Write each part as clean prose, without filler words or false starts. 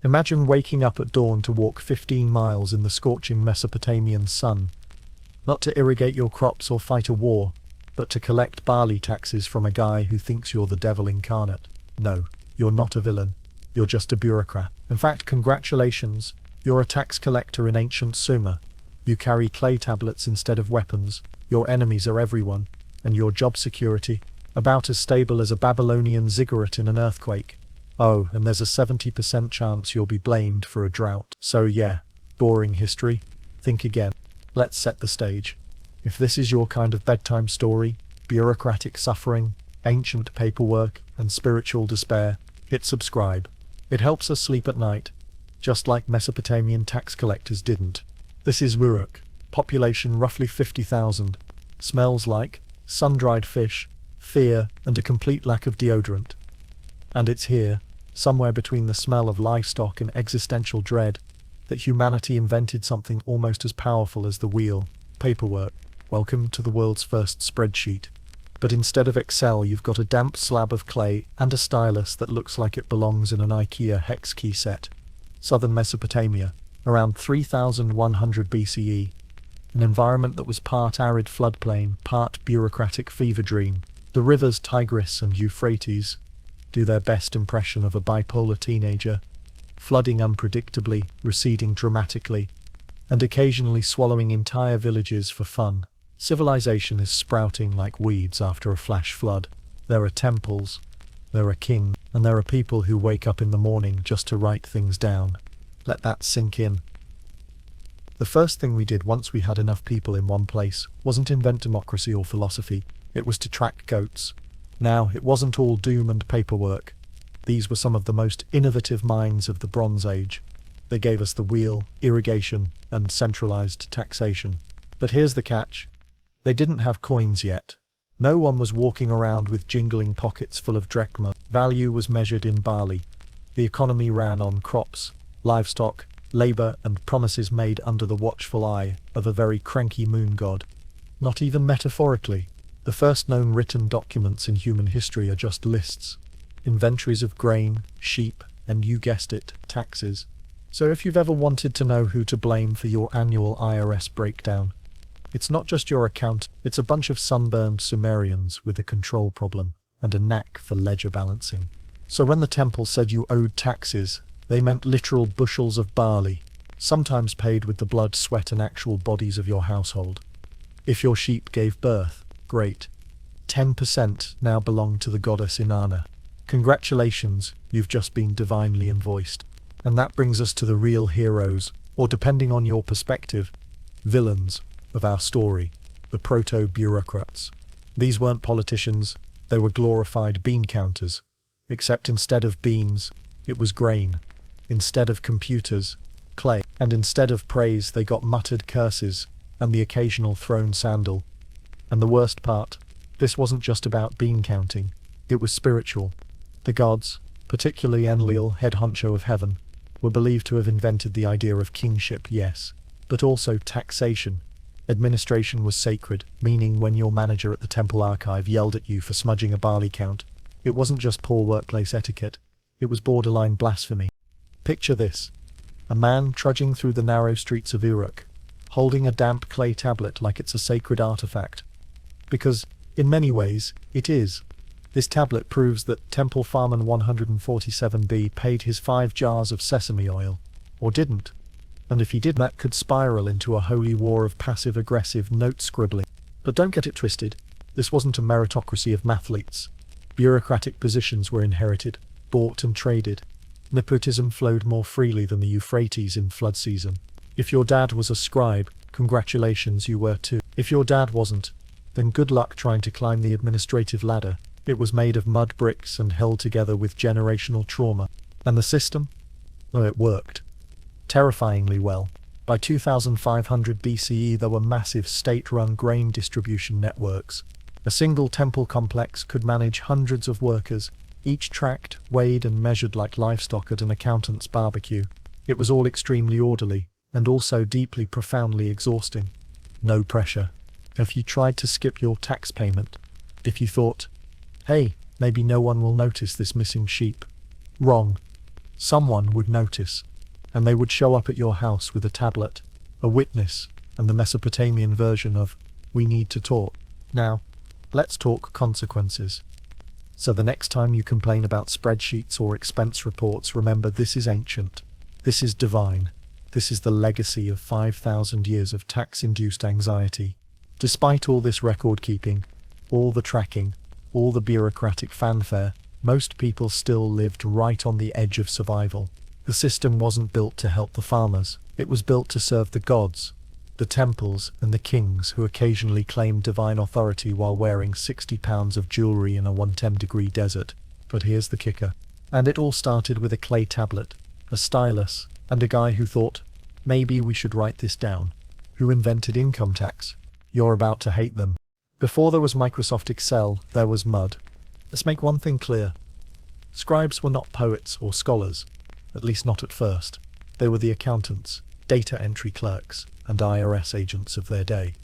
Imagine waking up at dawn to walk 15 miles in the scorching Mesopotamian sun, not to irrigate your crops or fight a war, but to collect barley taxes from a guy who thinks you're the devil incarnate. No, you're not a villain. You're just a bureaucrat. In fact, congratulations, you're a tax collector in ancient Sumer. You carry clay tablets instead of weapons. Your enemies are everyone, and your job security, about as stable as a Babylonian ziggurat in an earthquake. Oh, and there's a 70% chance you'll be blamed for a drought. So yeah, boring history. Think again. Let's set the stage. If this is your kind of bedtime story, bureaucratic suffering, ancient paperwork, and spiritual despair, hit subscribe. It helps us sleep at night, just like Mesopotamian tax collectors didn't. This is Uruk, population roughly 50,000, smells like sun-dried fish, fear, and a complete lack of deodorant. And it's here, somewhere between the smell of livestock and existential dread, that humanity invented something almost as powerful as the wheel, paperwork. Welcome to the world's first spreadsheet. But instead of Excel, you've got a damp slab of clay and a stylus that looks like it belongs in an IKEA hex key set. Southern Mesopotamia, around 3100 BCE. An environment that was part arid floodplain, part bureaucratic fever dream. The rivers Tigris and Euphrates do their best impression of a bipolar teenager, flooding unpredictably, receding dramatically, and occasionally swallowing entire villages for fun. Civilization is sprouting like weeds after a flash flood. There are temples, there are kings, and there are people who wake up in the morning just to write things down. Let that sink in. The first thing we did once we had enough people in one place wasn't invent democracy or philosophy, it was to track goats. Now, it wasn't all doom and paperwork. These were some of the most innovative minds of the Bronze Age. They gave us the wheel, irrigation, and centralized taxation. But here's the catch. They didn't have coins yet. No one was walking around with jingling pockets full of drachma. Value was measured in barley. The economy ran on crops, livestock, labor, and promises made under the watchful eye of a very cranky moon god. Not even metaphorically. The first known written documents in human history are just lists. Inventories of grain, sheep, and you guessed it, taxes. So if you've ever wanted to know who to blame for your annual IRS breakdown, it's not just your account, it's a bunch of sunburned Sumerians with a control problem and a knack for ledger balancing. So when the temple said you owed taxes, they meant literal bushels of barley, sometimes paid with the blood, sweat, and actual bodies of your household. If your sheep gave birth, great. 10% now belong to the goddess Inanna. Congratulations, you've just been divinely invoiced. And that brings us to the real heroes, or depending on your perspective, villains of our story, the proto-bureaucrats. These weren't politicians, they were glorified bean counters. Except instead of beans, it was grain. Instead of computers, clay. And instead of praise, they got muttered curses and the occasional thrown sandal. And the worst part, this wasn't just about bean counting, it was spiritual. The gods, particularly Enlil, head honcho of heaven, were believed to have invented the idea of kingship, yes, but also taxation. Administration was sacred, meaning when your manager at the temple archive yelled at you for smudging a barley count, it wasn't just poor workplace etiquette, it was borderline blasphemy. Picture this. A man trudging through the narrow streets of Uruk, holding a damp clay tablet like it's a sacred artifact. Because, in many ways, it is. This tablet proves that Temple Farman 147b paid his 5 jars of sesame oil, or didn't. And if he did, that could spiral into a holy war of passive-aggressive note scribbling. But don't get it twisted, this wasn't a meritocracy of mathletes. Bureaucratic positions were inherited, bought and traded. Nepotism flowed more freely than the Euphrates in flood season. If your dad was a scribe, congratulations, you were too. If your dad wasn't, then good luck trying to climb the administrative ladder. It was made of mud bricks and held together with generational trauma. And the system? Oh, it worked. Terrifyingly well. By 2500 BCE, there were massive state-run grain distribution networks. A single temple complex could manage hundreds of workers, each tracked, weighed, and measured like livestock at an accountant's barbecue. It was all extremely orderly, and also deeply, profoundly exhausting. No pressure. If you tried to skip your tax payment, if you thought, hey, maybe no one will notice this missing sheep. Wrong. Someone would notice, and they would show up at your house with a tablet, a witness, and the Mesopotamian version of, "We need to talk." Now, let's talk consequences. So the next time you complain about spreadsheets or expense reports, remember this is ancient. This is divine. This is the legacy of 5,000 years of tax-induced anxiety. Despite all this record-keeping, all the tracking, all the bureaucratic fanfare, most people still lived right on the edge of survival. The system wasn't built to help the farmers. It was built to serve the gods, the temples, and the kings who occasionally claimed divine authority while wearing 60 pounds of jewelry in a 110-degree desert. But here's the kicker. And it all started with a clay tablet, a stylus, and a guy who thought, maybe we should write this down. Who invented income tax? You're about to hate them. Before there was Microsoft Excel, there was mud. Let's make one thing clear. Scribes were not poets or scholars, at least not at first. They were the accountants, data entry clerks, and IRS agents of their day,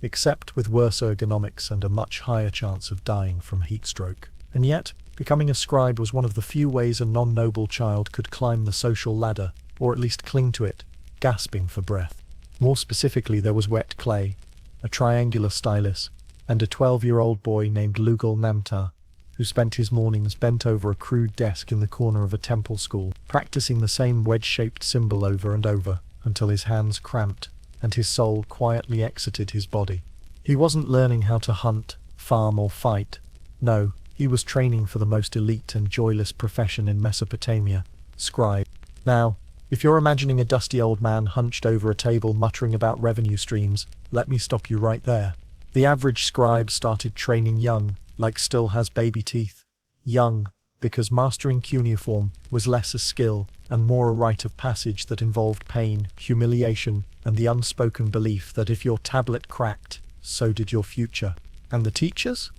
except with worse ergonomics and a much higher chance of dying from heat stroke. And yet, becoming a scribe was one of the few ways a non-noble child could climb the social ladder, or at least cling to it, gasping for breath. More specifically, there was wet clay, a triangular stylus, and a 12-year-old boy named Lugal Namtar, who spent his mornings bent over a crude desk in the corner of a temple school, practicing the same wedge-shaped symbol over and over, until his hands cramped, and his soul quietly exited his body. He wasn't learning how to hunt, farm, or fight. No, he was training for the most elite and joyless profession in Mesopotamia, scribe. Now, if you're imagining a dusty old man hunched over a table muttering about revenue streams, let me stop you right there. The average scribe started training young, like still has baby teeth. Young, because mastering cuneiform was less a skill and more a rite of passage that involved pain, humiliation, and the unspoken belief that if your tablet cracked, so did your future. And the teachers?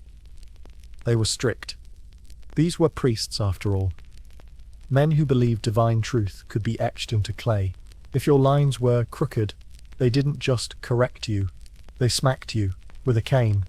They were strict. These were priests, after all. Men who believed divine truth could be etched into clay. If your lines were crooked, they didn't just correct you, they smacked you with a cane,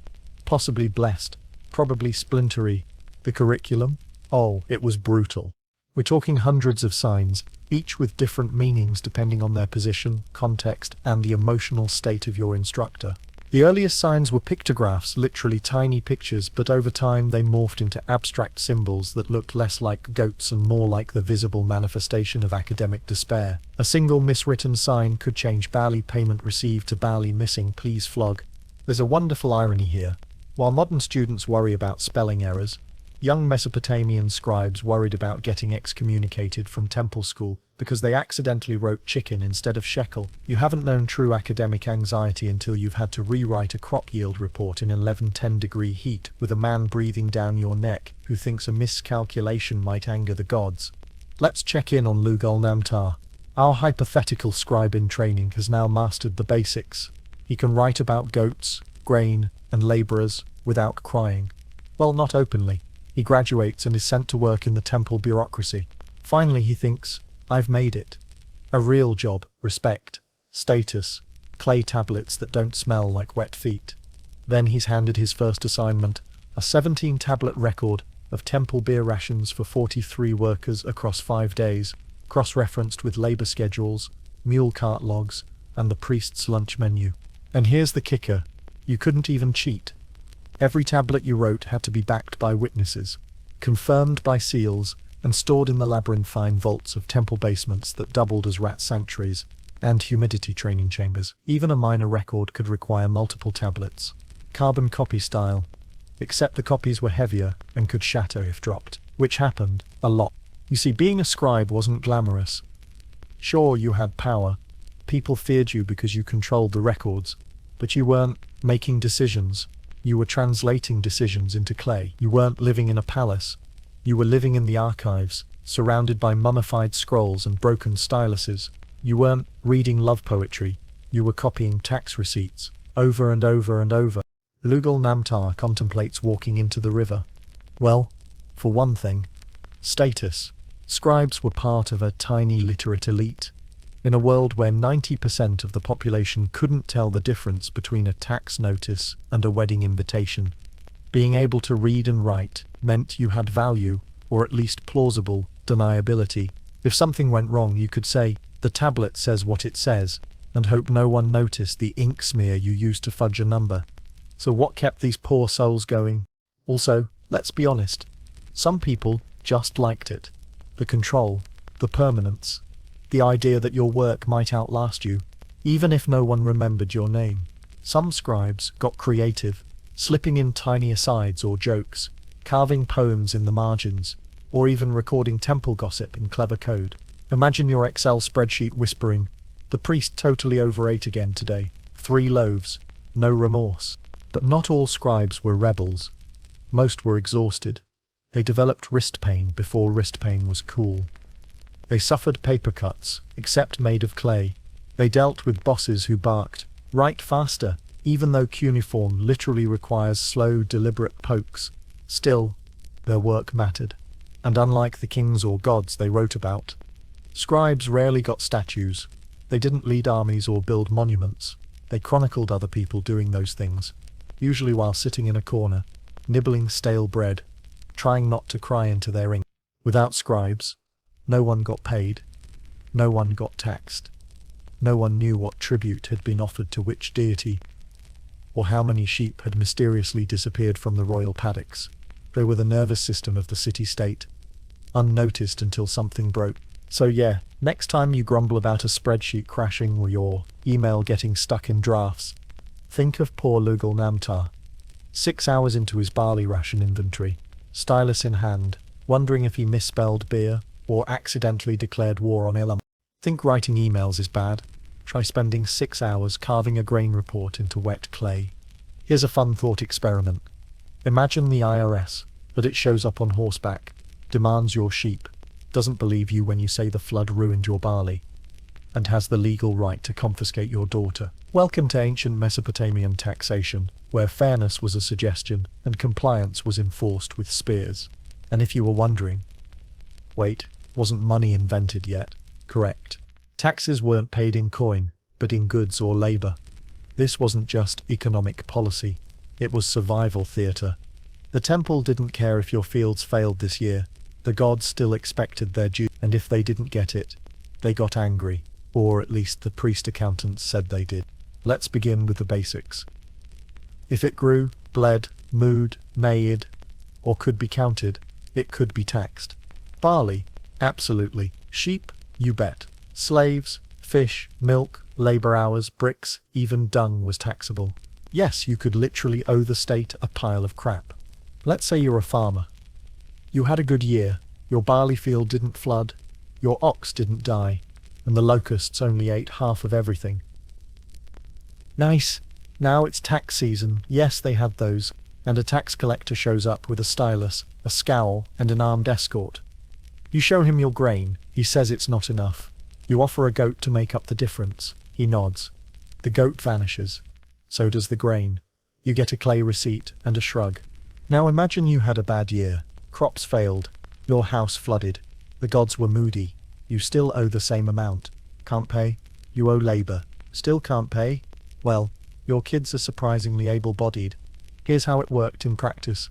possibly blessed, probably splintery. The curriculum? Oh, it was brutal. We're talking hundreds of signs, each with different meanings depending on their position, context, and the emotional state of your instructor. The earliest signs were pictographs, literally tiny pictures, but over time they morphed into abstract symbols that looked less like goats and more like the visible manifestation of academic despair. A single miswritten sign could change "barley payment received" to "barley missing, please flog." There's a wonderful irony here. While modern students worry about spelling errors, young Mesopotamian scribes worried about getting excommunicated from temple school because they accidentally wrote chicken instead of shekel. You haven't known true academic anxiety until you've had to rewrite a crop yield report in 1110-degree heat with a man breathing down your neck who thinks a miscalculation might anger the gods. Let's check in on Lugal Namtar. Our hypothetical scribe in training has now mastered the basics. He can write about goats, grain, and laborers without crying. Well, not openly. He graduates and is sent to work in the temple bureaucracy. Finally, he thinks, I've made it. A real job, respect, status, clay tablets that don't smell like wet feet. Then he's handed his first assignment, a 17-tablet record of temple beer rations for 43 workers across 5 days, cross-referenced with labor schedules, mule cart logs, and the priest's lunch menu. And here's the kicker. You couldn't even cheat. Every tablet you wrote had to be backed by witnesses, confirmed by seals, and stored in the labyrinthine vaults of temple basements that doubled as rat sanctuaries and humidity training chambers. Even a minor record could require multiple tablets, carbon copy style, except the copies were heavier and could shatter if dropped, which happened a lot. You see, being a scribe wasn't glamorous. Sure, you had power. People feared you because you controlled the records, but you weren't making decisions. You were translating decisions into clay. You weren't living in a palace. You were living in the archives, surrounded by mummified scrolls and broken styluses. You weren't reading love poetry. You were copying tax receipts, over and over and over. Lugal Namtar contemplates walking into the river. Well, for one thing, status. Scribes were part of a tiny literate elite. In a world where 90% of the population couldn't tell the difference between a tax notice and a wedding invitation, being able to read and write meant you had value, or at least plausible deniability. If something went wrong, you could say, "The tablet says what it says," and hope no one noticed the ink smear you used to fudge a number. So what kept these poor souls going? Also, let's be honest, some people just liked it. The control, the permanence, the idea that your work might outlast you, even if no one remembered your name. Some scribes got creative, slipping in tiny asides or jokes, carving poems in the margins, or even recording temple gossip in clever code. Imagine your Excel spreadsheet whispering, "The priest totally overate again today. 3 loaves. No remorse." But not all scribes were rebels. Most were exhausted. They developed wrist pain before wrist pain was cool. They suffered paper cuts, except made of clay. They dealt with bosses who barked, "Write faster," even though cuneiform literally requires slow, deliberate pokes. Still, their work mattered. And unlike the kings or gods they wrote about, scribes rarely got statues. They didn't lead armies or build monuments. They chronicled other people doing those things, usually while sitting in a corner, nibbling stale bread, trying not to cry into their ink. Without scribes, no one got paid, no one got taxed, no one knew what tribute had been offered to which deity, or how many sheep had mysteriously disappeared from the royal paddocks. They were the nervous system of the city-state, unnoticed until something broke. So yeah, next time you grumble about a spreadsheet crashing or your email getting stuck in drafts, think of poor Lugal Namtar, 6 hours into his barley ration inventory, stylus in hand, wondering if he misspelled beer or accidentally declared war on Elam. Think writing emails is bad? Try spending 6 hours carving a grain report into wet clay. Here's a fun thought experiment. Imagine the IRS, but it shows up on horseback, demands your sheep, doesn't believe you when you say the flood ruined your barley, and has the legal right to confiscate your daughter. Welcome to ancient Mesopotamian taxation, where fairness was a suggestion and compliance was enforced with spears. And if you were wondering, wait, wasn't money invented yet? Correct. Taxes weren't paid in coin, but in goods or labor. This wasn't just economic policy, it was survival theater. The temple didn't care if your fields failed this year. The gods still expected their due, and if they didn't get it, they got angry, or at least the priest accountants said they did. Let's begin with the basics. If it grew, bled, mooed, neighed, or could be counted, it could be taxed. Barley? Absolutely. Sheep? You bet. Slaves, fish, milk, labor hours, bricks, even dung was taxable. Yes, you could literally owe the state a pile of crap. Let's say you're a farmer. You had a good year, your barley field didn't flood, your ox didn't die, and the locusts only ate half of everything. Nice. Now it's tax season. Yes, they had those. And a tax collector shows up with a stylus, a scowl, and an armed escort. You show him your grain. He says it's not enough. You offer a goat to make up the difference. He nods. The goat vanishes. So does the grain. You get a clay receipt and a shrug. Now imagine you had a bad year. Crops failed. Your house flooded. The gods were moody. You still owe the same amount. Can't pay? You owe labor. Still can't pay? Well, your kids are surprisingly able-bodied. Here's how it worked in practice.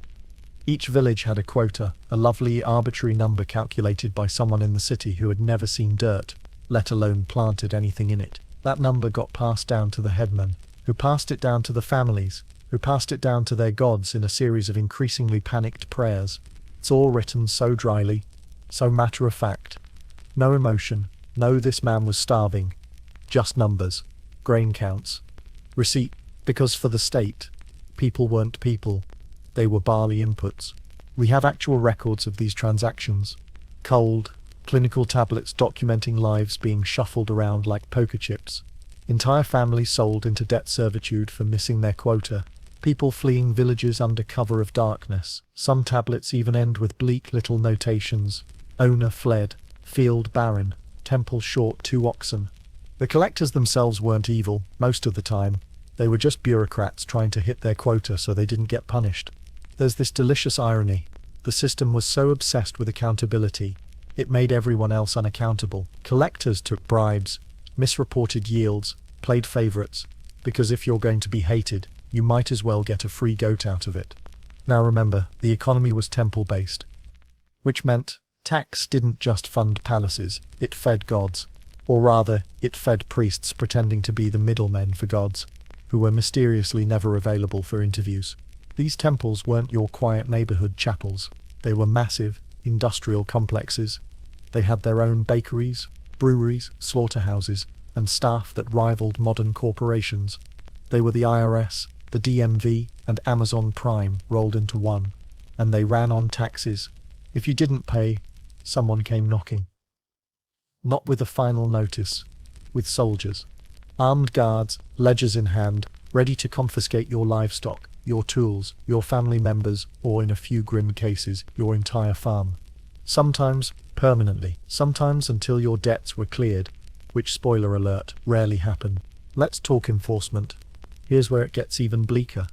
Each village had a quota, a lovely arbitrary number calculated by someone in the city who had never seen dirt, let alone planted anything in it. That number got passed down to the headman, who passed it down to the families, who passed it down to their gods in a series of increasingly panicked prayers. It's all written so dryly, so matter-of-fact. No emotion, no this man was starving. Just numbers, grain counts. Receipt, because for the state, people weren't people. They were barley inputs. We have actual records of these transactions. Cold, clinical tablets documenting lives being shuffled around like poker chips. Entire families sold into debt servitude for missing their quota. People fleeing villages under cover of darkness. Some tablets even end with bleak little notations. Owner fled. Field barren. Temple short 2 oxen. The collectors themselves weren't evil, most of the time. They were just bureaucrats trying to hit their quota so they didn't get punished. There's this delicious irony. The system was so obsessed with accountability, it made everyone else unaccountable. Collectors took bribes, misreported yields, played favorites, because if you're going to be hated, you might as well get a free goat out of it. Now remember, the economy was temple-based, which meant Tax didn't just fund palaces, it fed gods. Or rather, it fed priests pretending to be the middlemen for gods, who were mysteriously never available for interviews. These temples weren't your quiet neighborhood chapels. They were massive, industrial complexes. They had their own bakeries, breweries, slaughterhouses, and staff that rivaled modern corporations. They were the IRS, the DMV, and Amazon Prime rolled into one. And they ran on taxes. If you didn't pay, someone came knocking. Not with a final notice, with soldiers. Armed guards, ledgers in hand, ready to confiscate your livestock, your tools, your family members, or in a few grim cases, your entire farm. Sometimes permanently, sometimes until your debts were cleared, which, spoiler alert, rarely happened. Let's talk enforcement. Here's where it gets even bleaker.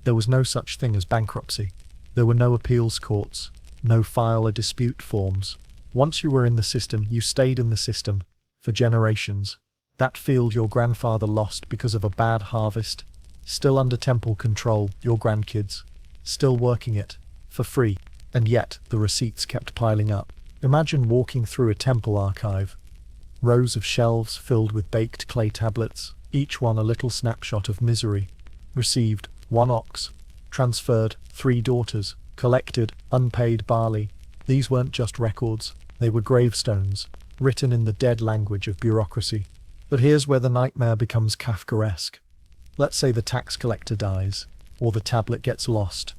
There was no such thing as bankruptcy. There were no appeals courts, no file a dispute forms. Once you were in the system, you stayed in the system for generations. That field your grandfather lost because of a bad harvest, still under temple control, your grandkids, still working it, for free, and yet the receipts kept piling up. Imagine walking through a temple archive. Rows of shelves filled with baked clay tablets, each one a little snapshot of misery. Received, 1 ox. Transferred, 3 daughters. Collected, unpaid barley. These weren't just records, they were gravestones, written in the dead language of bureaucracy. But here's where the nightmare becomes Kafkaesque. Let's say the tax collector dies, or the tablet gets lost,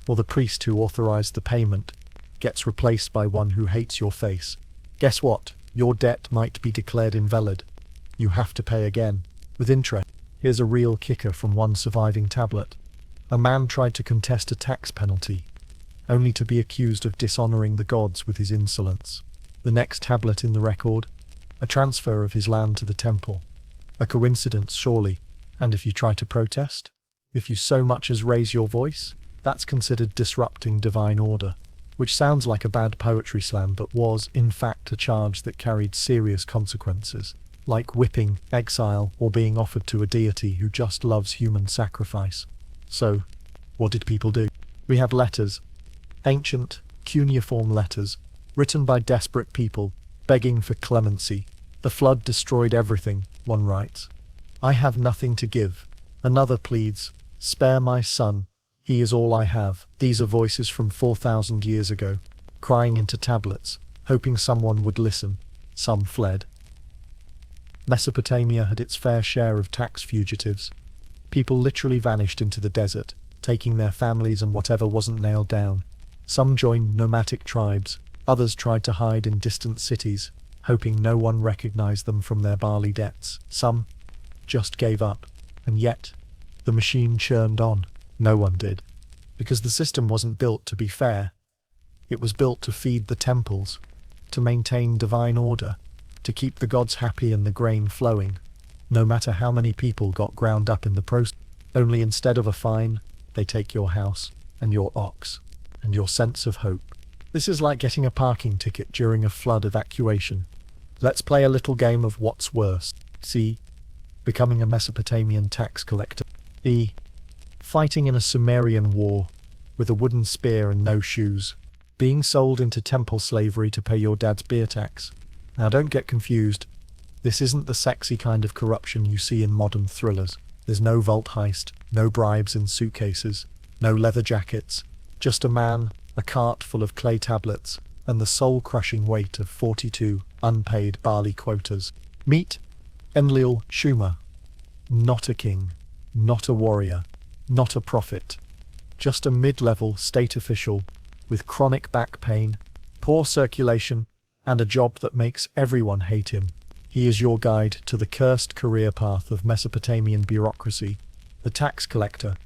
or the priest who authorized the payment gets replaced by one who hates your face. Guess what? Your debt might be declared invalid. You have to pay again, with interest. Here's a real kicker from one surviving tablet. A man tried to contest a tax penalty, only to be accused of dishonoring the gods with his insolence. The next tablet in the record, a transfer of his land to the temple. A coincidence, surely. And if you try to protest, if you so much as raise your voice, that's considered disrupting divine order, which sounds like a bad poetry slam but was, in fact, a charge that carried serious consequences, like whipping, exile, or being offered to a deity who just loves human sacrifice. So, what did people do? We have letters. Ancient, cuneiform letters, written by desperate people, begging for clemency. The flood destroyed everything, one writes. I have nothing to give. Another pleads, spare my son, he is all I have. These are voices from 4,000 years ago, crying into tablets, hoping someone would listen. Some fled. Mesopotamia had its fair share of tax fugitives. People literally vanished into the desert, taking their families and whatever wasn't nailed down. Some joined nomadic tribes, others tried to hide in distant cities, hoping no one recognized them from their barley debts. Some just gave up, and yet the machine churned on. No one did, because the system wasn't built to be fair. It was built to feed the temples, to maintain divine order, to keep the gods happy and the grain flowing, no matter how many people got ground up in the process. Only instead of a fine, they take your house, and your ox, and your sense of hope. This is like getting a parking ticket during a flood evacuation. Let's play a little game of what's worse. C. Becoming a Mesopotamian tax collector. E. Fighting in a Sumerian war, with a wooden spear and no shoes. Being sold into temple slavery to pay your dad's beer tax. Now don't get confused. This isn't the sexy kind of corruption you see in modern thrillers. There's no vault heist, no bribes in suitcases, no leather jackets. Just a man, a cart full of clay tablets, and the soul-crushing weight of 42 unpaid barley quotas. Meet Enlil Schumer. Not a king, not a warrior, not a prophet. Just a mid-level state official with chronic back pain, poor circulation, and a job that makes everyone hate him. He is your guide to the cursed career path of Mesopotamian bureaucracy, the tax collector.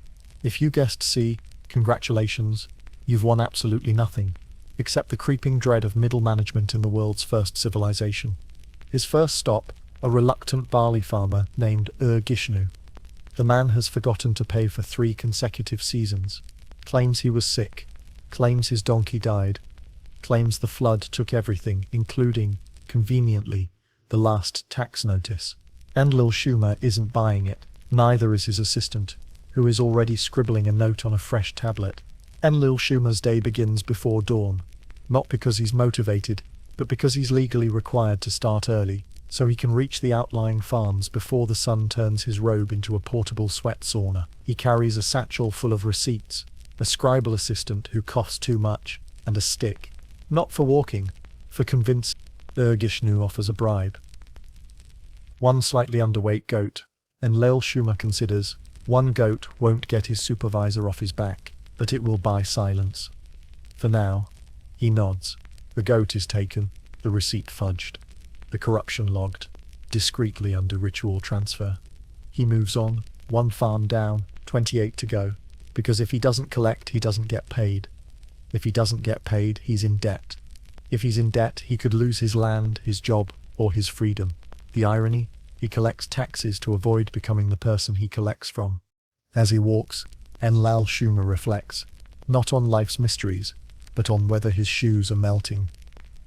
If you guessed C, congratulations, you've won absolutely nothing, except the creeping dread of middle management in the world's first civilization. His first stop, a reluctant barley farmer named Gishnu. The man has forgotten to pay for 3 consecutive seasons, claims he was sick, claims his donkey died, claims the flood took everything, including, conveniently, the last tax notice. Enlil Schumer isn't buying it, neither is his assistant, who is already scribbling a note on a fresh tablet. Enlil Schumer's day begins before dawn. not because he's motivated, but because he's legally required to start early, so he can reach the outlying farms before the sun turns his robe into a portable sweat sauna. He carries a satchel full of receipts, a scribal assistant who coughs too much, and a stick. Not for walking, for convincing. Ergishnu offers a bribe. One slightly underweight goat, and Lil Schumer considers, one goat won't get his supervisor off his back, but it will buy silence. For now, he nods. The goat is taken, the receipt fudged, the corruption logged, discreetly under ritual transfer. He moves on, one farm down, 28 to go, because if he doesn't collect, he doesn't get paid. If he doesn't get paid, he's in debt. If he's in debt, he could lose his land, his job, or his freedom. The irony? He collects taxes to avoid becoming the person he collects from. As he walks, Lil Schumer reflects, not on life's mysteries, but on whether his shoes are melting.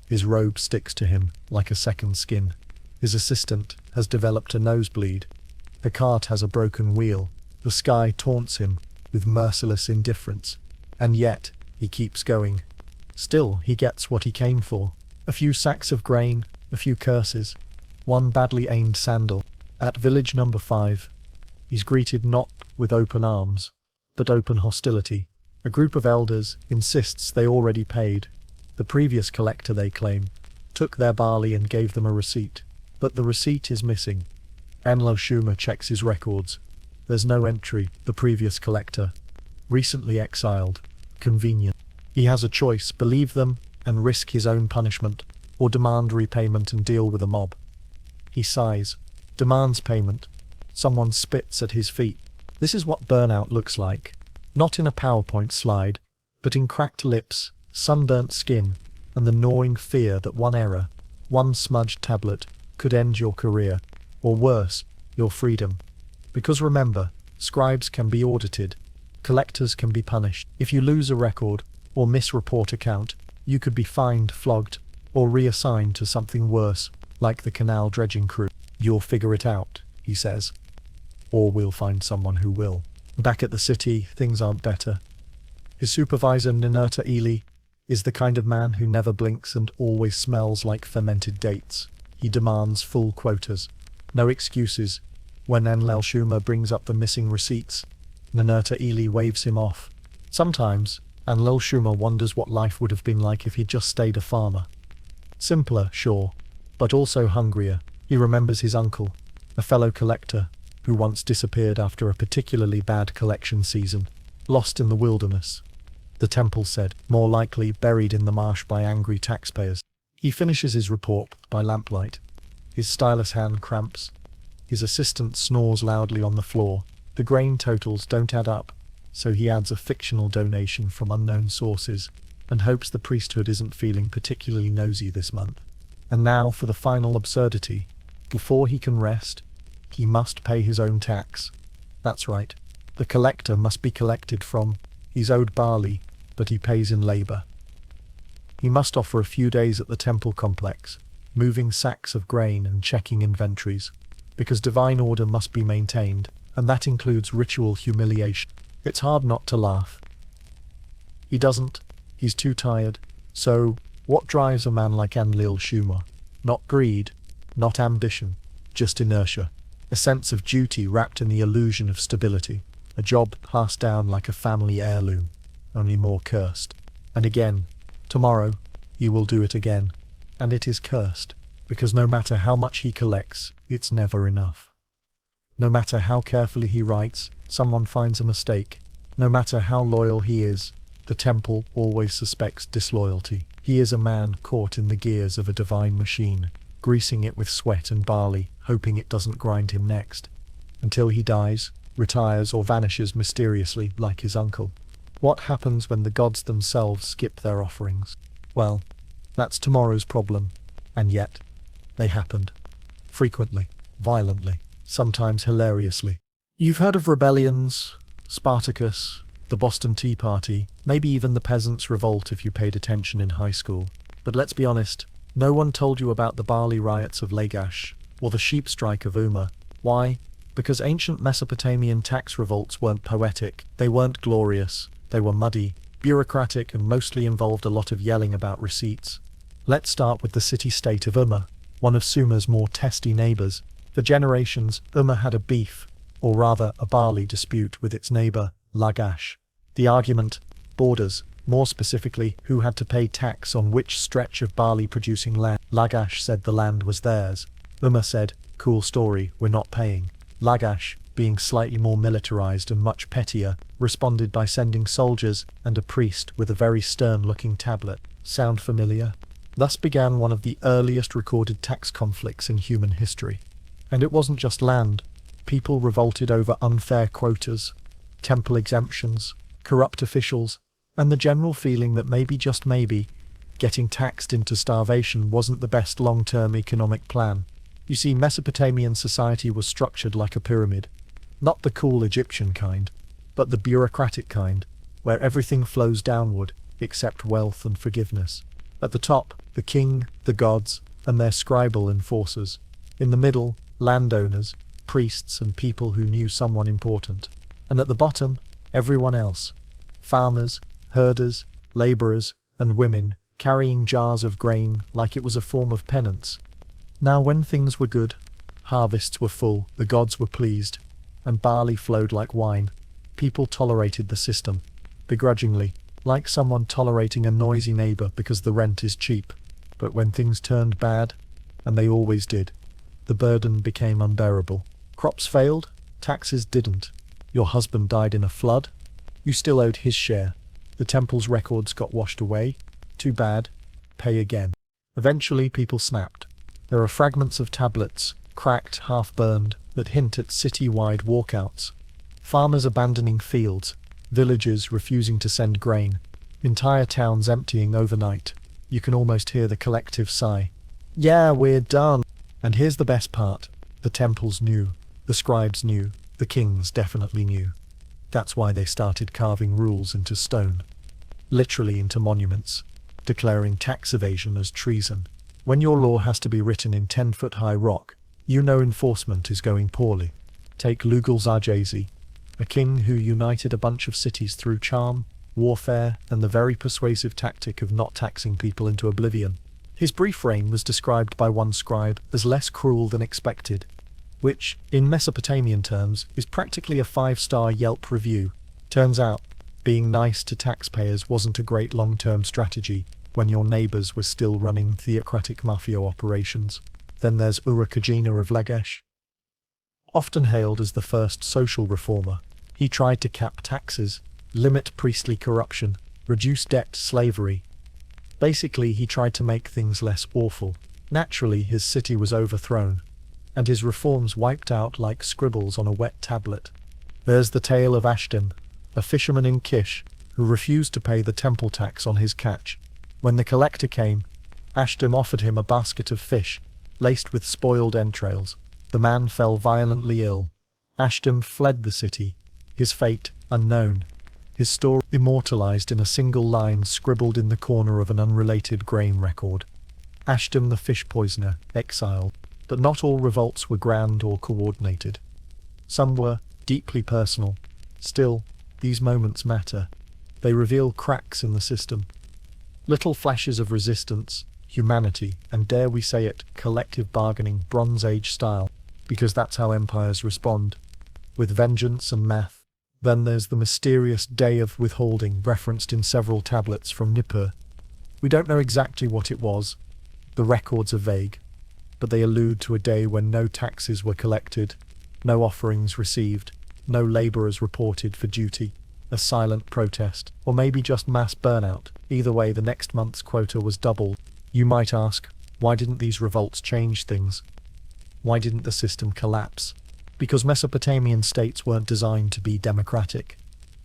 His robe sticks to him like a second skin. His assistant has developed a nosebleed. The cart has a broken wheel. The sky taunts him with merciless indifference. And yet, he keeps going. Still, he gets what he came for. A few sacks of grain, a few curses, one badly aimed sandal. At village number 5, he's greeted not with open arms, but open hostility. A group of elders insists they already paid. The previous collector, they claim, took their barley and gave them a receipt. But the receipt is missing. Lil Schumer checks his records. There's no entry, the previous collector. Recently exiled. Convenient. He has a choice, believe them and risk his own punishment, or demand repayment and deal with a mob. He sighs, demands payment. Someone spits at his feet. This is what burnout looks like. Not in a PowerPoint slide, but in cracked lips, sunburnt skin, and the gnawing fear that one error, one smudged tablet, could end your career, or worse, your freedom. Because remember, scribes can be audited, collectors can be punished. If you lose a record, or misreport a count, you could be fined, flogged, or reassigned to something worse, like the canal dredging crew. You'll figure it out, he says. Or we'll find someone who will. Back at the city, things aren't better. His supervisor, Ninurta Ely, is the kind of man who never blinks and always smells like fermented dates. He demands full quotas. No excuses. When Lil Schumer brings up the missing receipts, Ninurta Ely waves him off. Sometimes, Lil Schumer wonders what life would have been like if he'd just stayed a farmer. Simpler, sure, but also hungrier. He remembers his uncle, a fellow collector, who once disappeared after a particularly bad collection season, lost in the wilderness. The temple said, more likely buried in the marsh by angry taxpayers. He finishes his report by lamplight. His stylus hand cramps. His assistant snores loudly on the floor. The grain totals don't add up, so he adds a fictional donation from unknown sources, and hopes the priesthood isn't feeling particularly nosy this month. And now for the final absurdity. Before he can rest, he must pay his own tax. That's right. The collector must be collected from. He's owed barley, but he pays in labor. He must offer a few days at the temple complex, moving sacks of grain and checking inventories, because divine order must be maintained, and that includes ritual humiliation. It's hard not to laugh. He doesn't. He's too tired. So, what drives a man like Lil Schumer? Not greed, not ambition, just inertia. A sense of duty wrapped in the illusion of stability. A job passed down like a family heirloom, only more cursed. And again, tomorrow, he will do it again. And it is cursed, because no matter how much he collects, it's never enough. No matter how carefully he writes, someone finds a mistake. No matter how loyal he is, the temple always suspects disloyalty. He is a man caught in the gears of a divine machine, greasing it with sweat and barley, hoping it doesn't grind him next. Until he dies, retires, or vanishes mysteriously like his uncle. What happens when the gods themselves skip their offerings? Well, that's tomorrow's problem. And yet, they happened. Frequently, violently, sometimes hilariously. You've heard of rebellions, Spartacus, the Boston Tea Party, maybe even the Peasants' Revolt if you paid attention in high school. But let's be honest, no one told you about the barley riots of Lagash, or the sheep strike of Umma. Why? Because ancient Mesopotamian tax revolts weren't poetic, they weren't glorious, they were muddy, bureaucratic and mostly involved a lot of yelling about receipts. Let's start with the city-state of Umma, one of Sumer's more testy neighbors. For generations, Umma had a beef, or rather a barley dispute with its neighbor, Lagash. The argument, borders, more specifically, who had to pay tax on which stretch of barley-producing land. Lagash said the land was theirs. Umma said, cool story, we're not paying. Lagash, being slightly more militarized and much pettier, responded by sending soldiers and a priest with a very stern-looking tablet. Sound familiar? Thus began one of the earliest recorded tax conflicts in human history. And it wasn't just land. People revolted over unfair quotas, temple exemptions, corrupt officials, and the general feeling that maybe, just maybe, getting taxed into starvation wasn't the best long-term economic plan. You see, Mesopotamian society was structured like a pyramid. Not the cool Egyptian kind, but the bureaucratic kind, where everything flows downward, except wealth and forgiveness. At the top, the king, the gods, and their scribal enforcers. In the middle, landowners, priests, and people who knew someone important. And at the bottom, everyone else. Farmers, herders, laborers, and women, carrying jars of grain like it was a form of penance. Now when things were good, harvests were full, the gods were pleased, and barley flowed like wine, people tolerated the system, begrudgingly, like someone tolerating a noisy neighbor because the rent is cheap. But when things turned bad, and they always did, the burden became unbearable. Crops failed, taxes didn't. Your husband died in a flood, you still owed his share. The temple's records got washed away. Too bad, pay again. Eventually people snapped. There are fragments of tablets, cracked, half-burned, that hint at city-wide walkouts. Farmers abandoning fields, villages refusing to send grain, entire towns emptying overnight. You can almost hear the collective sigh. Yeah, we're done. And here's the best part. The temples knew. The scribes knew. The kings definitely knew. That's why they started carving rules into stone. Literally into monuments. Declaring tax evasion as treason. When your law has to be written in 10-foot-high rock, you know enforcement is going poorly. Take Lugal-Zarjezi, a king who united a bunch of cities through charm, warfare, and the very persuasive tactic of not taxing people into oblivion. His brief reign was described by one scribe as less cruel than expected, which, in Mesopotamian terms, is practically a 5-star Yelp review. Turns out, being nice to taxpayers wasn't a great long-term strategy when your neighbors were still running theocratic mafia operations. Then there's Urukagina of Lagash. Often hailed as the first social reformer, he tried to cap taxes, limit priestly corruption, reduce debt, slavery. Basically, he tried to make things less awful. Naturally, his city was overthrown, and his reforms wiped out like scribbles on a wet tablet. There's the tale of Ashtim, a fisherman in Kish, who refused to pay the temple tax on his catch. When the collector came, Ashtim offered him a basket of fish, laced with spoiled entrails. The man fell violently ill. Ashtim fled the city, his fate unknown, his story immortalized in a single line scribbled in the corner of an unrelated grain record. Ashtim the fish poisoner, exiled. But not all revolts were grand or coordinated. Some were deeply personal. Still, these moments matter. They reveal cracks in the system. Little flashes of resistance, humanity, and dare we say it, collective bargaining, Bronze Age style, because that's how empires respond, with vengeance and math. Then there's the mysterious Day of Withholding referenced in several tablets from Nippur. We don't know exactly what it was. The records are vague, but they allude to a day when no taxes were collected, no offerings received, no laborers reported for duty, a silent protest, or maybe just mass burnout. Either way, the next month's quota was doubled. You might ask, why didn't these revolts change things? Why didn't the system collapse? Because Mesopotamian states weren't designed to be democratic.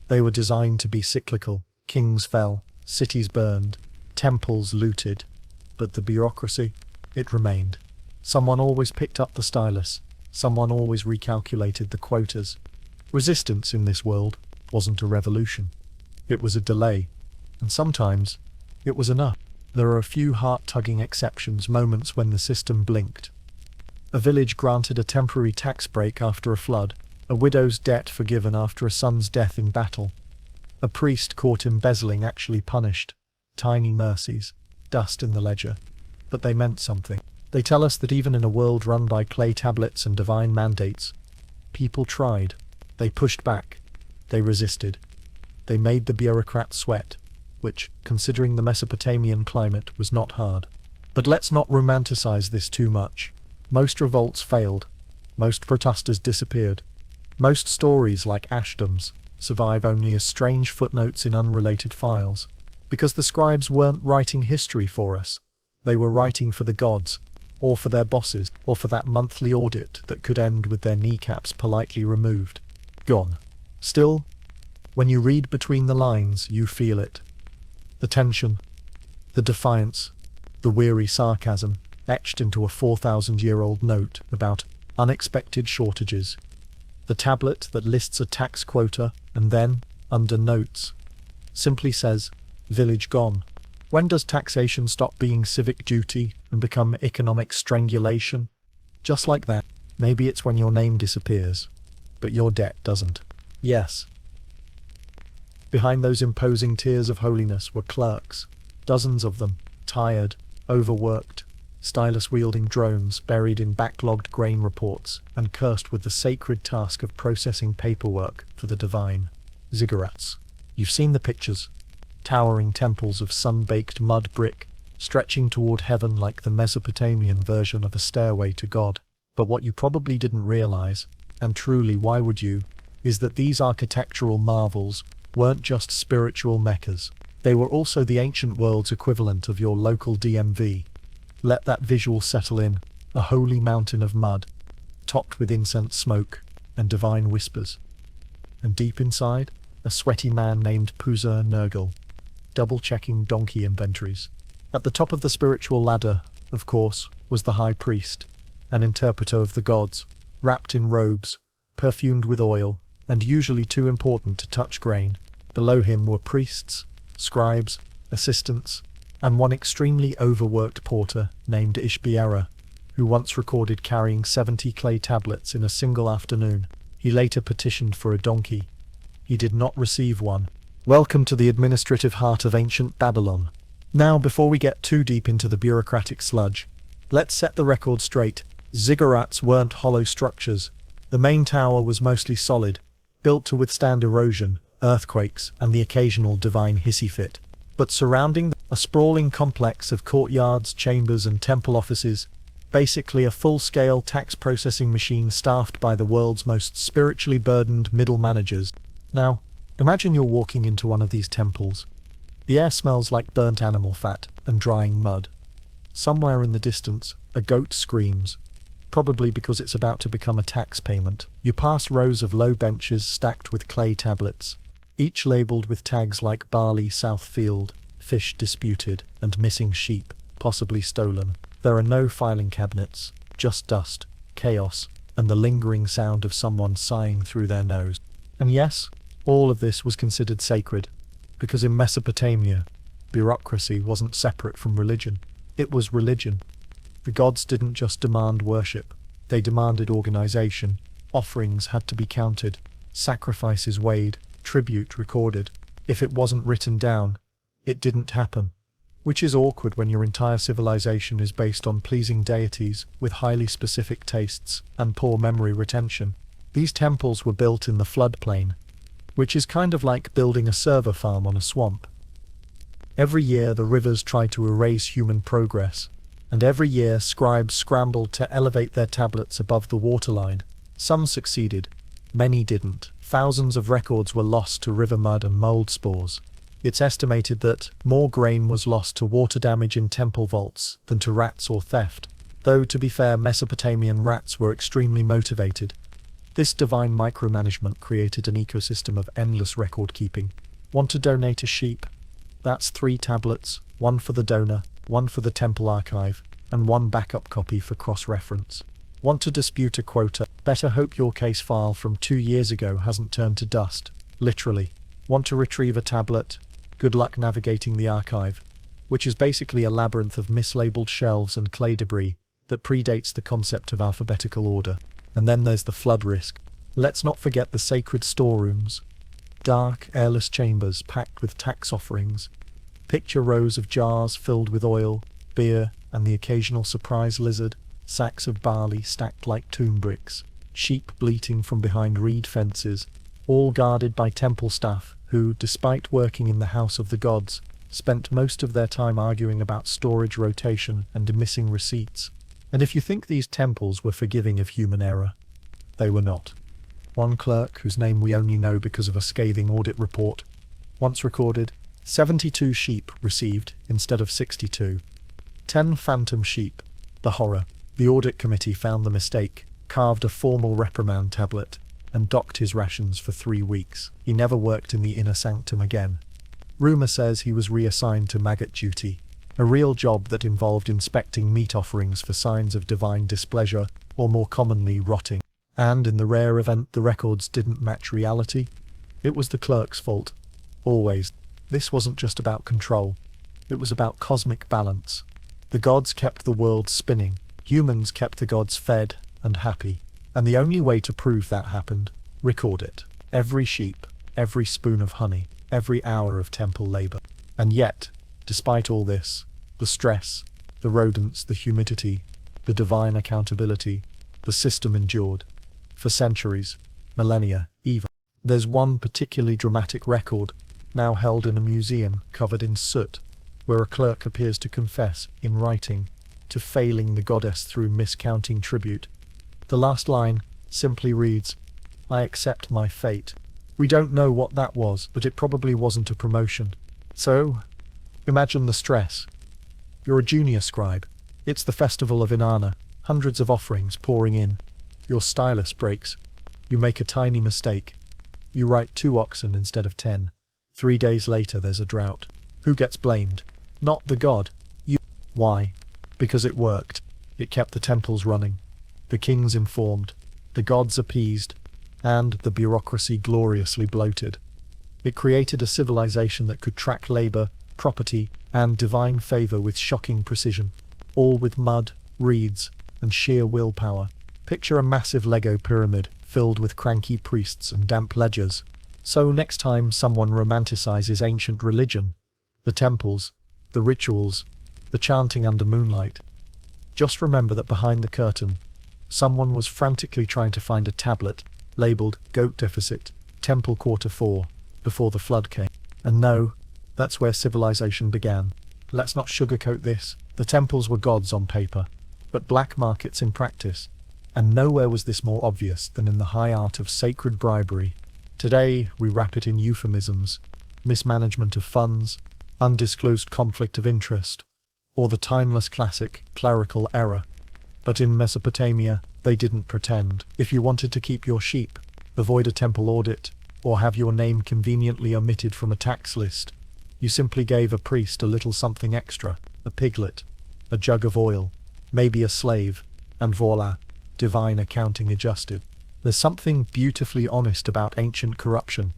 They were designed to be cyclical. Kings fell, cities burned, temples looted. But the bureaucracy, it remained. Someone always picked up the stylus. Someone always recalculated the quotas. Resistance in this world wasn't a revolution. It was a delay. And sometimes, it was enough. There are a few heart-tugging exceptions, moments when the system blinked. A village granted a temporary tax break after a flood, a widow's debt forgiven after a son's death in battle. A priest caught embezzling actually punished. Tiny mercies. Dust in the ledger. But they meant something. They tell us that even in a world run by clay tablets and divine mandates, people tried. They pushed back. They resisted. They made the bureaucrats sweat, which, considering the Mesopotamian climate, was not hard. But let's not romanticize this too much. Most revolts failed. Most protesters disappeared. Most stories, like Ashdom's, survive only as strange footnotes in unrelated files. Because the scribes weren't writing history for us. They were writing for the gods, or for their bosses, or for that monthly audit that could end with their kneecaps politely removed. Gone. Still, when you read between the lines, you feel it. The tension, the defiance, the weary sarcasm, etched into a 4,000-year-old note about unexpected shortages. The tablet that lists a tax quota and then, under notes, simply says, "Village gone." When does taxation stop being civic duty and become economic strangulation? Just like that. Maybe it's when your name disappears, but your debt doesn't. Yes. Behind those imposing tiers of holiness were clerks, dozens of them, tired, overworked, stylus-wielding drones buried in backlogged grain reports and cursed with the sacred task of processing paperwork for the divine ziggurats. You've seen the pictures. Towering temples of sun-baked mud brick, stretching toward heaven like the Mesopotamian version of a stairway to God. But what you probably didn't realize, and truly why would you, is that these architectural marvels weren't just spiritual meccas. They were also the ancient world's equivalent of your local DMV. Let that visual settle in, a holy mountain of mud, topped with incense smoke and divine whispers. And deep inside, a sweaty man named Puza Nurgle, double-checking donkey inventories. At the top of the spiritual ladder, of course, was the high priest, an interpreter of the gods, wrapped in robes, perfumed with oil, and usually too important to touch grain. Below him were priests, scribes, assistants, and one extremely overworked porter named Ishbiera, who once recorded carrying 70 clay tablets in a single afternoon. He later petitioned for a donkey. He did not receive one. Welcome to the administrative heart of ancient Babylon. Now, before we get too deep into the bureaucratic sludge, let's set the record straight. Ziggurats weren't hollow structures. The main tower was mostly solid, built to withstand erosion, earthquakes, and the occasional divine hissy fit. But surrounding a sprawling complex of courtyards, chambers, and temple offices, basically a full-scale tax processing machine staffed by the world's most spiritually burdened middle managers. Now, imagine you're walking into one of these temples. The air smells like burnt animal fat and drying mud. Somewhere in the distance, a goat screams, probably because it's about to become a tax payment. You pass rows of low benches stacked with clay tablets, each labeled with tags like barley Southfield, fish disputed, and missing sheep, possibly stolen. There are no filing cabinets, just dust, chaos, and the lingering sound of someone sighing through their nose. And yes, all of this was considered sacred, because in Mesopotamia, bureaucracy wasn't separate from religion. It was religion. The gods didn't just demand worship, they demanded organization. Offerings had to be counted, sacrifices weighed, tribute recorded. If it wasn't written down, it didn't happen. Which is awkward when your entire civilization is based on pleasing deities with highly specific tastes and poor memory retention. These temples were built in the floodplain, which is kind of like building a server farm on a swamp. Every year the rivers tried to erase human progress, and every year scribes scrambled to elevate their tablets above the waterline. Some succeeded, many didn't. Thousands of records were lost to river mud and mold spores. It's estimated that more grain was lost to water damage in temple vaults than to rats or theft. Though, to be fair, Mesopotamian rats were extremely motivated. This divine micromanagement created an ecosystem of endless record-keeping. Want to donate a sheep? That's 3 tablets, one for the donor, one for the temple archive, and one backup copy for cross-reference. Want to dispute a quota? Better hope your case file from 2 years ago hasn't turned to dust, literally. Want to retrieve a tablet? Good luck navigating the archive, which is basically a labyrinth of mislabeled shelves and clay debris that predates the concept of alphabetical order. And then there's the flood risk. Let's not forget the sacred storerooms. Dark, airless chambers packed with tax offerings. Picture rows of jars filled with oil, beer, and the occasional surprise lizard, sacks of barley stacked like tomb bricks, sheep bleating from behind reed fences, all guarded by temple staff who, despite working in the house of the gods, spent most of their time arguing about storage rotation and missing receipts. And if you think these temples were forgiving of human error, they were not. One clerk, whose name we only know because of a scathing audit report, once recorded 72 sheep received instead of 62. 10 phantom sheep. The horror. The audit committee found the mistake, carved a formal reprimand tablet, and docked his rations for 3 weeks. He never worked in the inner sanctum again. Rumor says he was reassigned to maggot duty, a real job that involved inspecting meat offerings for signs of divine displeasure, or more commonly, rotting. And in the rare event the records didn't match reality, it was the clerk's fault. Always. This wasn't just about control. It was about cosmic balance. The gods kept the world spinning. Humans kept the gods fed and happy. And the only way to prove that happened, record it. Every sheep, every spoon of honey, every hour of temple labor. And yet, despite all this, the stress, the rodents, the humidity, the divine accountability, the system endured. For centuries, millennia, even. There's one particularly dramatic record, now held in a museum covered in soot, where a clerk appears to confess, in writing, to failing the goddess through miscounting tribute. The last line simply reads, "I accept my fate." We don't know what that was, but it probably wasn't a promotion. So, imagine the stress. You're a junior scribe. It's the festival of Inanna, hundreds of offerings pouring in. Your stylus breaks. You make a tiny mistake. You write 2 oxen instead of 10. 3 days later there's a drought. Who gets blamed? Not the god. You. Why? Because it worked. It kept the temples running. The kings informed. The gods appeased. And the bureaucracy gloriously bloated. It created a civilization that could track labor, property, and divine favor with shocking precision. All with mud, reeds, and sheer willpower. Picture a massive Lego pyramid filled with cranky priests and damp ledgers. So next time someone romanticizes ancient religion, the temples, the rituals, the chanting under moonlight, just remember that behind the curtain, someone was frantically trying to find a tablet labeled Goat Deficit, Temple Quarter 4, before the flood came. And no, that's where civilization began. Let's not sugarcoat this. The temples were gods on paper, but black markets in practice. And nowhere was this more obvious than in the high art of sacred bribery. Today, we wrap it in euphemisms, mismanagement of funds, undisclosed conflict of interest, or the timeless classic, clerical error. But in Mesopotamia, they didn't pretend. If you wanted to keep your sheep, avoid a temple audit, or have your name conveniently omitted from a tax list, you simply gave a priest a little something extra, a piglet, a jug of oil, maybe a slave, and voila, divine accounting adjusted. There's something beautifully honest about ancient corruption.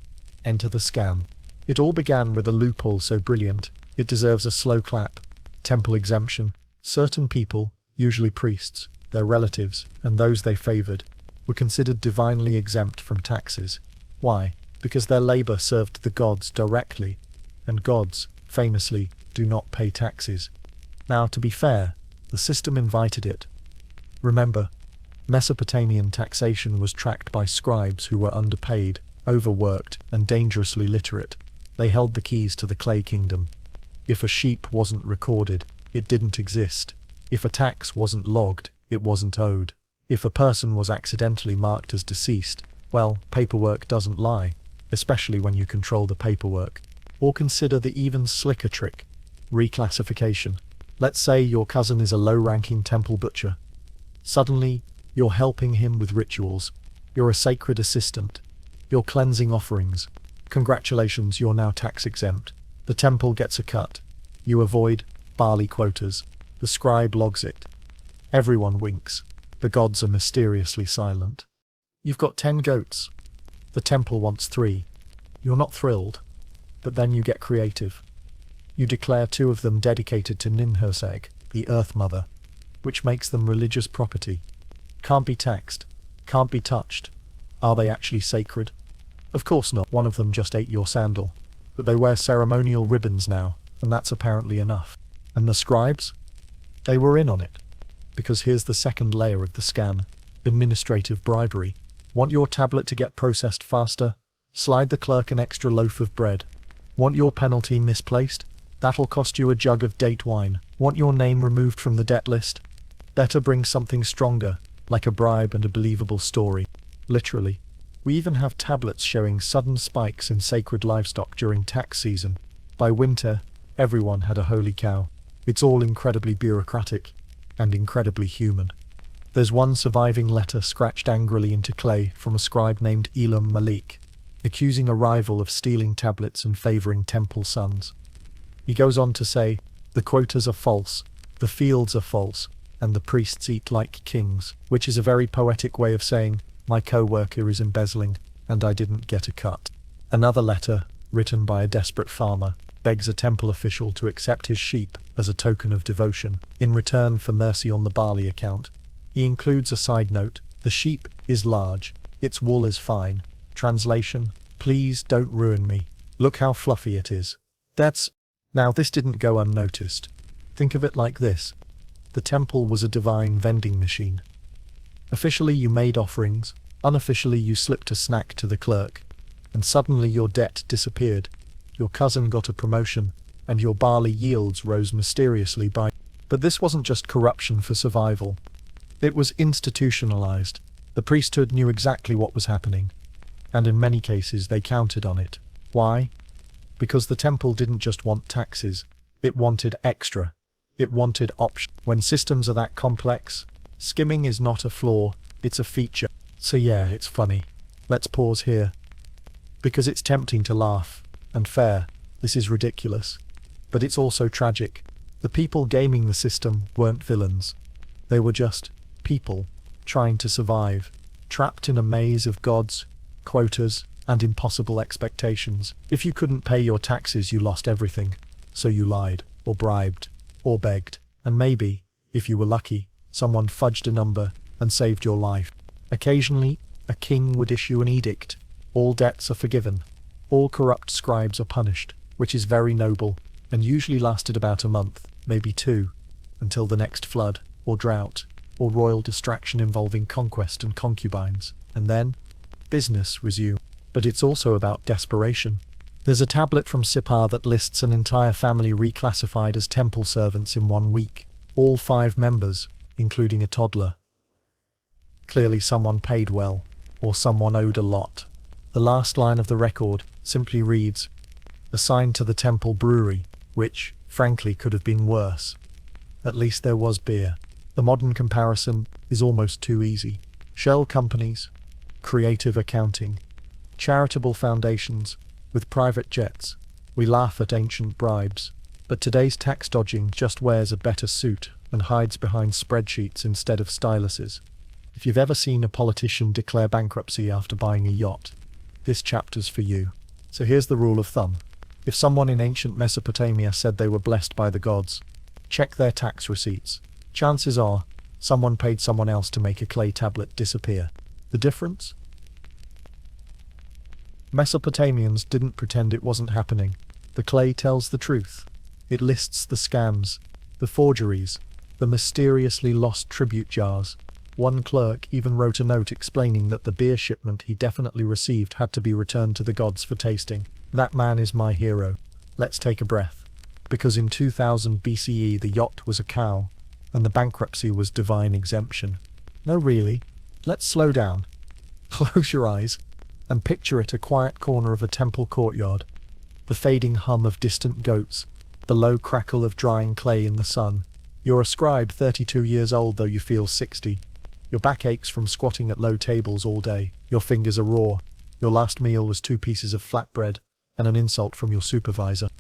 Enter the scam. It all began with a loophole so brilliant, it deserves a slow clap. Temple exemption. Certain people, usually priests, their relatives, and those they favored, were considered divinely exempt from taxes. Why? Because their labor served the gods directly, and gods, famously, do not pay taxes. Now, to be fair, the system invited it. Remember, Mesopotamian taxation was tracked by scribes who were underpaid, overworked, and dangerously literate. They held the keys to the clay kingdom. If a sheep wasn't recorded, it didn't exist. If a tax wasn't logged, it wasn't owed. If a person was accidentally marked as deceased, well, paperwork doesn't lie, especially when you control the paperwork. Or consider the even slicker trick, reclassification. Let's say your cousin is a low-ranking temple butcher. Suddenly, you're helping him with rituals. You're a sacred assistant. You're cleansing offerings. Congratulations, you're now tax exempt. The temple gets a cut. You avoid barley quotas. The scribe logs it. Everyone winks. The gods are mysteriously silent. You've got 10 goats. The temple wants 3. You're not thrilled. But then you get creative. You declare 2 of them dedicated to Ninhursag, the Earth Mother, which makes them religious property. Can't be taxed. Can't be touched. Are they actually sacred? Of course not, one of them just ate your sandal. But they wear ceremonial ribbons now, and that's apparently enough. And the scribes? They were in on it. Because here's the second layer of the scam. Administrative bribery. Want your tablet to get processed faster? Slide the clerk an extra loaf of bread. Want your penalty misplaced? That'll cost you a jug of date wine. Want your name removed from the debt list? Better bring something stronger, like a bribe and a believable story. Literally. We even have tablets showing sudden spikes in sacred livestock during tax season. By winter, everyone had a holy cow. It's all incredibly bureaucratic and incredibly human. There's one surviving letter scratched angrily into clay from a scribe named Elam Malik, accusing a rival of stealing tablets and favoring temple sons. He goes on to say, the quotas are false, the fields are false, and the priests eat like kings, which is a very poetic way of saying, my co-worker is embezzling, and I didn't get a cut. Another letter, written by a desperate farmer, begs a temple official to accept his sheep as a token of devotion, in return for mercy on the barley account. He includes a side note, the sheep is large, its wool is fine. Translation, please don't ruin me. Look how fluffy it is. Now this didn't go unnoticed. Think of it like this. The temple was a divine vending machine. Officially you made offerings, unofficially you slipped a snack to the clerk, and suddenly your debt disappeared. Your cousin got a promotion, and your barley yields rose mysteriously by. But this wasn't just corruption for survival. It was institutionalized. The priesthood knew exactly what was happening, and in many cases they counted on it. Why? Because the temple didn't just want taxes, it wanted extra. It wanted options. When systems are that complex, skimming is not a flaw, it's a feature. So yeah, it's funny. Let's pause here. Because it's tempting to laugh, and fair, this is ridiculous. But it's also tragic. The people gaming the system weren't villains. They were just people, trying to survive, trapped in a maze of gods, quotas, and impossible expectations. If you couldn't pay your taxes, you lost everything. So you lied, or bribed, or begged, and maybe, if you were lucky, someone fudged a number and saved your life. Occasionally, a king would issue an edict. All debts are forgiven. All corrupt scribes are punished, which is very noble, and usually lasted about a month, maybe two, until the next flood, or drought, or royal distraction involving conquest and concubines, and then, business resumed. But it's also about desperation. There's a tablet from Sippar that lists an entire family reclassified as temple servants in 1 week. All 5 members, including a toddler. Clearly someone paid well, or someone owed a lot. The last line of the record simply reads, assigned to the temple brewery, which, frankly, could have been worse. At least there was beer. The modern comparison is almost too easy. Shell companies, creative accounting, charitable foundations, with private jets. We laugh at ancient bribes, but today's tax dodging just wears a better suit and hides behind spreadsheets instead of styluses. If you've ever seen a politician declare bankruptcy after buying a yacht, this chapter's for you. So here's the rule of thumb. If someone in ancient Mesopotamia said they were blessed by the gods, check their tax receipts. Chances are, someone paid someone else to make a clay tablet disappear. The difference? Mesopotamians didn't pretend it wasn't happening. The clay tells the truth. It lists the scams, the forgeries, the mysteriously lost tribute jars. One clerk even wrote a note explaining that the beer shipment he definitely received had to be returned to the gods for tasting. That man is my hero. Let's take a breath. Because in 2000 BCE the yacht was a cow, and the bankruptcy was divine exemption. No really. Let's slow down. Close your eyes, and picture it a quiet corner of a temple courtyard. The fading hum of distant goats, the low crackle of drying clay in the sun. You're a scribe 32 years old though you feel 60. Your back aches from squatting at low tables all day. Your fingers are raw. Your last meal was 2 pieces of flatbread and an insult from your supervisor.